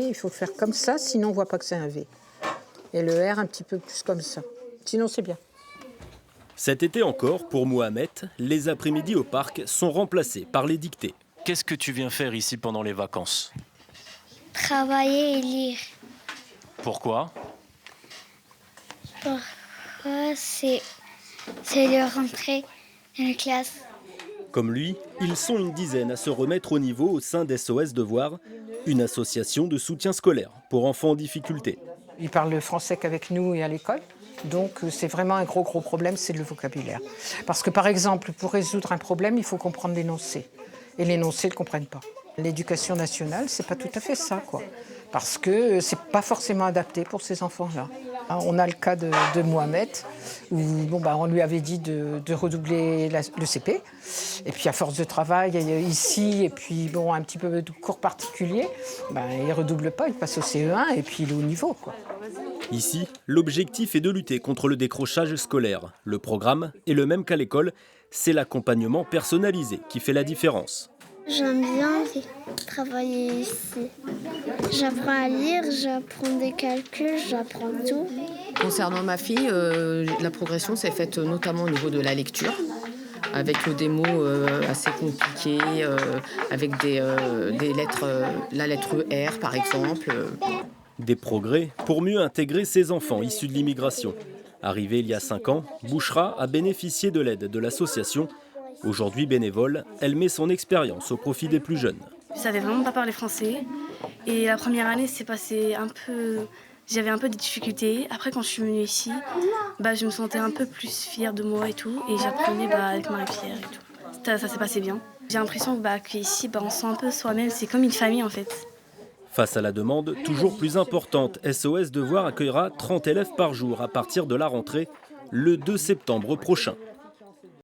Il faut faire comme ça, sinon on ne voit pas que c'est un V. Et le R un petit peu plus comme ça. Sinon c'est bien. Cet été encore, pour Mohamed, les après-midi au parc sont remplacés par les dictées. Qu'est-ce que tu viens faire ici pendant les vacances? Travailler et lire. Pourquoi? Pourquoi c'est de rentrer dans la classe. Comme lui, ils sont une dizaine à se remettre au niveau au sein d'SOS Devoirs, une association de soutien scolaire pour enfants en difficulté. Ils parlent le français qu'avec nous et à l'école. Donc c'est vraiment un gros problème, c'est le vocabulaire. Parce que par exemple, pour résoudre un problème, il faut comprendre l'énoncé. Et l'énoncé ne le comprennent pas. L'éducation nationale, c'est pas tout à fait ça, quoi. Parce que c'est pas forcément adapté pour ces enfants-là. On a le cas de Mohamed, où on lui avait dit de redoubler le CP. Et puis à force de travail, ici, et puis un petit peu de cours particuliers, il ne redouble pas, il passe au CE1 et puis il est au niveau, quoi. Ici, l'objectif est de lutter contre le décrochage scolaire. Le programme est le même qu'à l'école, c'est l'accompagnement personnalisé qui fait la différence. J'aime bien travailler ici. J'apprends à lire, j'apprends des calculs, j'apprends tout. Concernant ma fille, la progression s'est faite notamment au niveau de la lecture, avec des mots assez compliqués, avec des lettres, la lettre R par exemple. Des progrès pour mieux intégrer ces enfants issus de l'immigration. Arrivée il y a 5 ans, Bouchra a bénéficié de l'aide de l'association. Aujourd'hui bénévole, elle met son expérience au profit des plus jeunes. Je savais vraiment pas parler français et la première année s'est passée un peu... J'avais un peu de difficultés. Après quand je suis venue ici, je me sentais un peu plus fière de moi et tout. Et j'apprenais avec Marie-Pierre et tout. Ça s'est passé bien. J'ai l'impression qu'ici on se sent un peu soi-même, c'est comme une famille en fait. Face à la demande toujours plus importante, SOS Devoirs accueillera 30 élèves par jour à partir de la rentrée le 2 septembre prochain.